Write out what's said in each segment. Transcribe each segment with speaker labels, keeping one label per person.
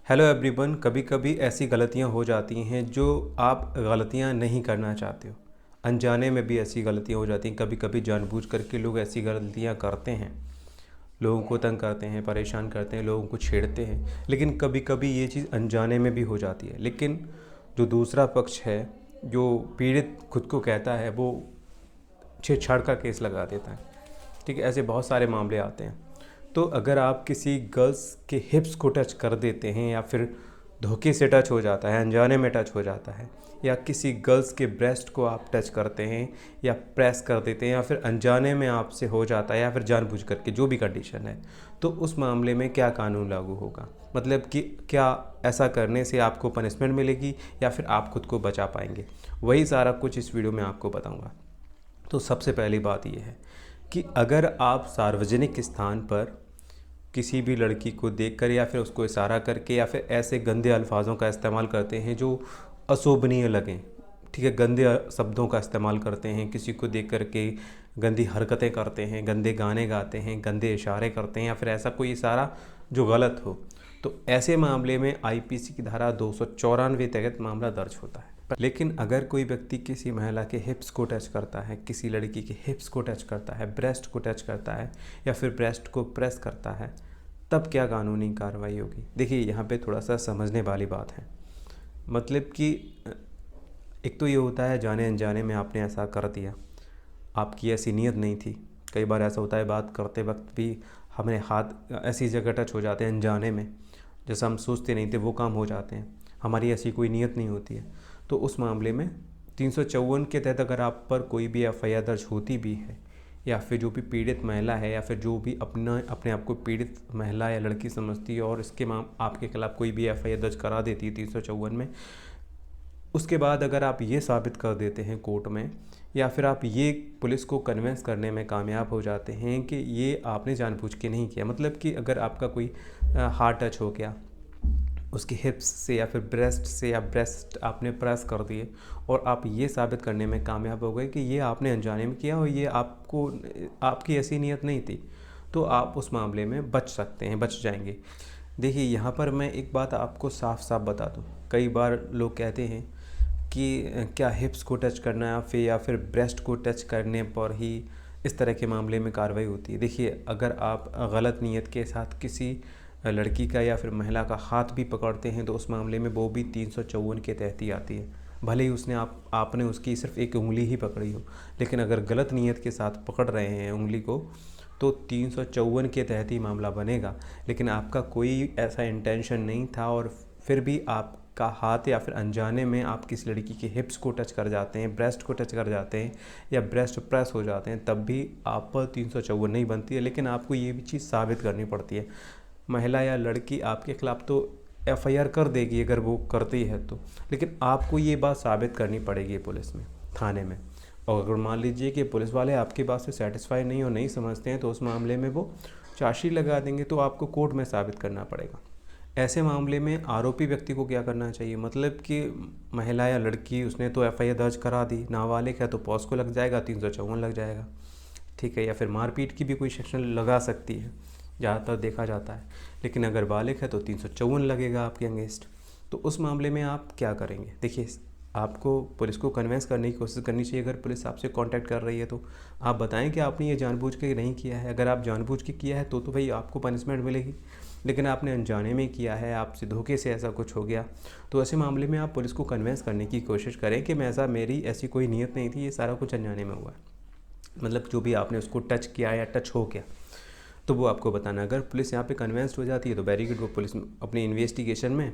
Speaker 1: Hello everyone. कभी कभी ऐसी गलतियां हो जाती हैं जो आप गलतियां नहीं करना चाहते हो। अनजाने में भी ऐसी गलतियां हो जाती हैं। कभी कभी जानबूझ करके लोग ऐसी गलतियां करते हैं, लोगों को तंग करते हैं, परेशान करते हैं, लोगों को छेड़ते हैं। लेकिन कभी कभी ये चीज़ अनजाने में भी हो जाती है। लेकिन जो दूसरा पक्ष है, जो पीड़ित खुद को कहता है, वो छेड़छाड़ का केस लगा देता है। ठीक है, ऐसे बहुत सारे मामले आते हैं। तो अगर आप किसी गर्ल्स के हिप्स को टच कर देते हैं, या फिर धोखे से टच हो जाता है, अनजाने में टच हो जाता है, या किसी गर्ल्स के ब्रेस्ट को आप टच करते हैं या प्रेस कर देते हैं, या फिर अनजाने में आपसे हो जाता है, या फिर जानबूझ करके, जो भी कंडीशन है, तो उस मामले में क्या कानून लागू होगा? मतलब कि क्या ऐसा करने से आपको पनिशमेंट मिलेगी या फिर आप खुद को बचा पाएंगे? वही सारा कुछ इस वीडियो में आपको बताऊंगा। तो सबसे पहली बात यह है कि अगर आप सार्वजनिक स्थान पर किसी भी लड़की को देखकर या फिर उसको इशारा करके या फिर ऐसे गंदे अल्फाजों का इस्तेमाल करते हैं जो अशोभनीय लगें, ठीक है, गंदे शब्दों का इस्तेमाल करते हैं, किसी को देख करके गंदी हरकतें करते हैं, गंदे गाने गाते हैं, गंदे इशारे करते हैं, या फिर ऐसा कोई इशारा जो गलत हो, तो ऐसे मामले में आईपीसी की धारा 294 तहत मामला दर्ज होता है। लेकिन अगर कोई व्यक्ति किसी महिला के हिप्स को टच करता है, किसी लड़की के हिप्स को टच करता है, ब्रेस्ट को टच करता है, या फिर ब्रेस्ट को प्रेस करता है, तब क्या कानूनी कार्रवाई होगी? देखिए, यहाँ पे थोड़ा सा समझने वाली बात है। मतलब कि एक तो ये होता है जाने अनजाने में आपने ऐसा कर दिया, आपकी ऐसी नीयत नहीं थी। कई बार ऐसा होता है बात करते वक्त भी हमें हाथ ऐसी जगह टच हो जाते हैं अनजाने में, जैसा हम सोचते नहीं थे वो काम हो जाते हैं, हमारी ऐसी कोई नीयत नहीं होती है। तो उस मामले में 354 के तहत अगर आप पर कोई भी एफआईआर दर्ज होती भी है, या फिर जो भी पीड़ित महिला है, या फिर जो भी अपने आप को पीड़ित महिला या लड़की समझती है और इसके आपके खिलाफ़ कोई भी एफआईआर दर्ज करा देती है 354 में, उसके बाद अगर आप ये साबित कर देते हैं कोर्ट में, या फिर आप ये पुलिस को कन्विंस करने में कामयाब हो जाते हैं कि ये आपने जानबूझ के नहीं किया, मतलब कि अगर आपका कोई हार्ट टच हो गया उसके हिप्स से या फिर ब्रेस्ट से, या ब्रेस्ट आपने प्रेस कर दिए, और आप ये साबित करने में कामयाब हो गए कि ये आपने अनजाने में किया और ये आपकी ऐसी नीयत नहीं थी, तो आप उस मामले में बच सकते हैं, बच जाएंगे। देखिए, यहाँ पर मैं एक बात आपको साफ साफ बता दूँ। कई बार लोग कहते हैं कि क्या हिप्स को टच करना या फिर ब्रेस्ट को टच करने पर ही इस तरह के मामले में कार्रवाई होती है। देखिए, अगर आप गलत नीयत के साथ किसी लड़की का या फिर महिला का हाथ भी पकड़ते हैं, तो उस मामले में वो भी 354 के तहत ही आती है। भले ही आपने उसकी सिर्फ एक उंगली ही पकड़ी हो, लेकिन अगर गलत नीयत के साथ पकड़ रहे हैं उंगली को, तो 354 के तहत ही मामला बनेगा। लेकिन आपका कोई ऐसा इंटेंशन नहीं था, और फिर भी आपका हाथ या फिर अनजाने में आप किसी लड़की के हिप्स को टच कर जाते हैं, ब्रेस्ट को टच कर जाते हैं, या ब्रेस्ट प्रेस हो जाते हैं, तब भी आप पर 354 नहीं बनती है। लेकिन आपको ये भी चीज़ साबित करनी पड़ती है। महिला या लड़की आपके खिलाफ़ तो एफआईआर कर देगी अगर वो करती है तो, लेकिन आपको ये बात साबित करनी पड़ेगी पुलिस में, थाने में। और अगर मान लीजिए कि पुलिस वाले आपकी बात से सेटिस्फाई नहीं और नहीं समझते हैं, तो उस मामले में वो चार्जशीट लगा देंगे, तो आपको कोर्ट में साबित करना पड़ेगा। ऐसे मामले में आरोपी व्यक्ति को क्या करना चाहिए? मतलब कि महिला या लड़की, उसने तो एफआईआर दर्ज करा दी, नाबालिग है तो पॉस्को लग जाएगा, 354 लग जाएगा, ठीक है, या फिर मारपीट की भी कोई सेक्शन लगा सकती है, ज़्यादातर देखा जाता है। लेकिन अगर बालिग है तो 354 लगेगा आपके अगेंस्ट। तो उस मामले में आप क्या करेंगे? देखिए, आपको पुलिस को कन्विंस करने की कोशिश करनी चाहिए। अगर पुलिस आपसे कांटेक्ट कर रही है तो आप बताएं कि आपने ये जानबूझ के नहीं किया है। अगर आप जानबूझ के किया है तो भाई आपको पनिशमेंट मिलेगी। लेकिन आपने अनजाने में किया है, आपसे धोखे से ऐसा कुछ हो गया, तो ऐसे मामले में आप पुलिस को कन्विंस करने की कोशिश करें कि मेरी ऐसी कोई नीयत नहीं थी, ये सारा कुछ अनजाने में हुआ है। मतलब जो भी आपने उसको टच किया या टच हो गया, तो वो आपको बताना। अगर पुलिस यहाँ पे कन्विंस्ड हो जाती है तो वेरी गुड, वो पुलिस अपनी इन्वेस्टिगेशन में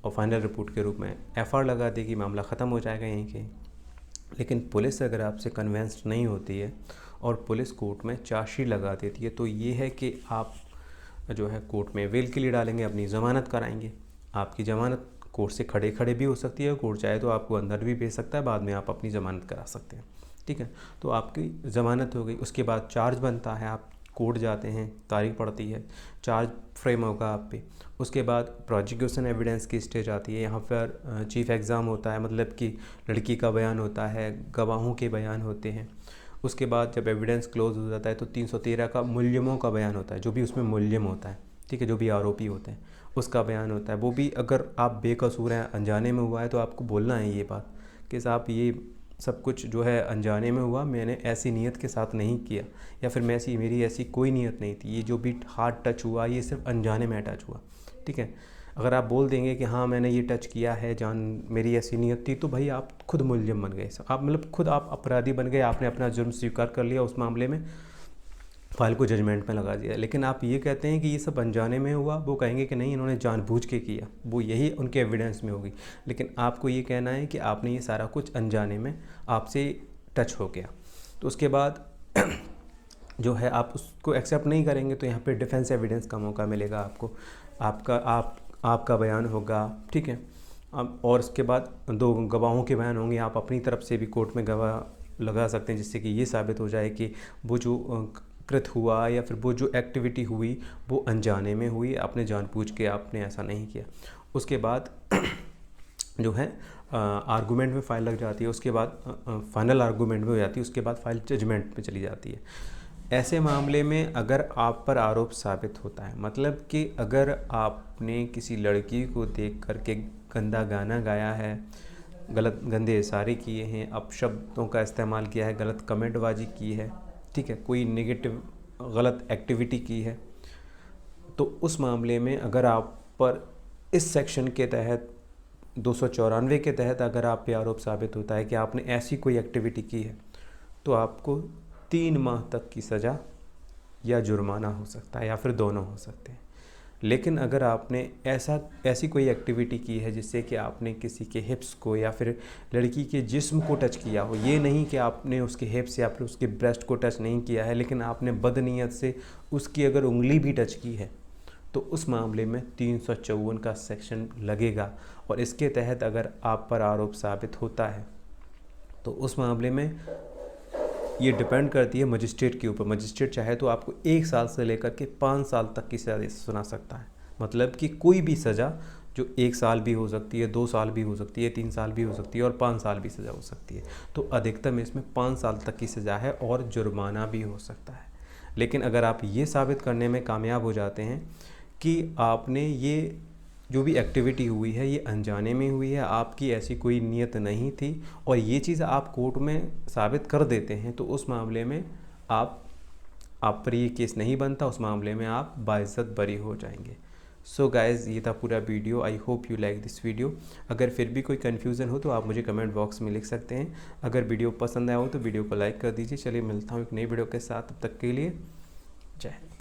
Speaker 1: और फाइनल रिपोर्ट के रूप में एफआईआर लगा देगी, मामला ख़त्म हो जाएगा यहीं के। लेकिन पुलिस अगर आपसे कन्विंस्ड नहीं होती है और पुलिस कोर्ट में चार्जशीट लगा देती है, तो ये है कि आप जो है कोर्ट में वेल के लिए डालेंगे, अपनी ज़मानत कराएंगे। आपकी ज़मानत कोर्ट से खड़े खड़े भी हो सकती है, कोर्ट चाहे तो आपको अंदर भी भेज सकता है, बाद में आप अपनी ज़मानत करा सकते हैं, ठीक है। तो आपकी ज़मानत हो गई। उसके बाद चार्ज बनता है, आप कोर्ट जाते हैं, तारीख पड़ती है, चार्ज फ्रेम होगा आप पे। उसके बाद प्रोसिक्यूशन एविडेंस की स्टेज आती है। यहाँ पर चीफ एग्ज़ाम होता है, मतलब कि लड़की का बयान होता है, गवाहों के बयान होते हैं। उसके बाद जब एविडेंस क्लोज हो जाता है तो 313 का मुलज़िमों का बयान होता है, जो भी उसमें मुलज़िम होता है, ठीक है, जो भी आरोपी होते हैं, उसका बयान होता है। वो भी अगर आप बेकसूर हैं, अनजाने में हुआ है, तो आपको बोलना है ये बात कि साहब ये सब कुछ जो है अनजाने में हुआ, मैंने ऐसी नीयत के साथ नहीं किया, या फिर मेरी ऐसी कोई नीयत नहीं थी, ये जो भी हार्ट टच हुआ ये सिर्फ अनजाने में टच हुआ, ठीक है। अगर आप बोल देंगे कि हाँ मैंने ये टच किया है, मेरी ऐसी नीयत थी, तो भाई आप खुद मुलजिम बन गए, आप मतलब खुद आप अपराधी बन गए, आपने अपना जुर्म स्वीकार कर लिया, उस मामले में फाइल को जजमेंट में लगा दिया। लेकिन आप ये कहते हैं कि ये सब अनजाने में हुआ, वो कहेंगे कि नहीं इन्होंने जानबूझ के किया, वो यही उनके एविडेंस में होगी। लेकिन आपको ये कहना है कि आपने ये सारा कुछ अनजाने में आपसे टच हो गया। तो उसके बाद जो है आप उसको एक्सेप्ट नहीं करेंगे, तो यहाँ पे डिफेंस एविडेंस का मौका मिलेगा आपको, आपका बयान होगा, ठीक है। और उसके बाद 2 गवाहों के बयान होंगे, आप अपनी तरफ से भी कोर्ट में गवाह लगा सकते हैं, जिससे कि ये साबित हो जाए कि वो जो कृत हुआ या फिर वो जो एक्टिविटी हुई वो अनजाने में हुई, आपने जानबूझ के आपने ऐसा नहीं किया। उसके बाद जो है आर्गूमेंट में फ़ाइल लग जाती है, उसके बाद फाइनल आर्गूमेंट में हो जाती है, उसके बाद फाइल जजमेंट में चली जाती है। ऐसे मामले में अगर आप पर आरोप साबित होता है, मतलब कि अगर आपने किसी लड़की को देख कर के गंदा गाना गाया है, गंदे इशारे किए हैं, अपशब्दों का इस्तेमाल किया है, गलत कमेंटबाजी की है, ठीक है, कोई नेगेटिव गलत एक्टिविटी की है, तो उस मामले में अगर आप पर इस सेक्शन के तहत 294 के तहत अगर आप पे आरोप साबित होता है कि आपने ऐसी कोई एक्टिविटी की है, तो आपको 3 माह तक की सज़ा या जुर्माना हो सकता है, या फिर दोनों हो सकते हैं। लेकिन अगर आपने ऐसी कोई एक्टिविटी की है जिससे कि आपने किसी के हिप्स को या फिर लड़की के जिस्म को टच किया हो, ये नहीं कि आपने उसके हिप्स या फिर उसके ब्रेस्ट को टच नहीं किया है, लेकिन आपने बदनीयत से उसकी अगर उंगली भी टच की है, तो उस मामले में 354 का सेक्शन लगेगा। और इसके तहत अगर आप पर आरोप साबित होता है, तो उस मामले में ये डिपेंड करती है मजिस्ट्रेट के ऊपर। मजिस्ट्रेट चाहे तो आपको 1 साल से लेकर के 5 साल तक की सज़ा सुना सकता है, मतलब कि कोई भी सज़ा जो 1 साल भी हो सकती है, 2 साल भी हो सकती है, 3 साल भी हो सकती है और 5 साल भी सज़ा हो सकती है। तो अधिकतम इसमें 5 साल तक की सज़ा है और जुर्माना भी हो सकता है। लेकिन अगर आप ये साबित करने में कामयाब हो जाते हैं कि आपने ये जो भी एक्टिविटी हुई है ये अनजाने में हुई है, आपकी ऐसी कोई नीयत नहीं थी, और ये चीज़ आप कोर्ट में साबित कर देते हैं, तो उस मामले में आप पर ये केस नहीं बनता, उस मामले में आप बाइज्जत बरी हो जाएंगे। सो गाइज़, ये था पूरा video. I hope you like this video. अगर फिर भी कोई कन्फ्यूज़न हो तो आप मुझे कमेंट बॉक्स में लिख सकते हैं। अगर वीडियो पसंद आया हो तो वीडियो को लाइक कर दीजिए। चलिए मिलता हूँ एक नई वीडियो के साथ, तब तक के लिए जय हिंद।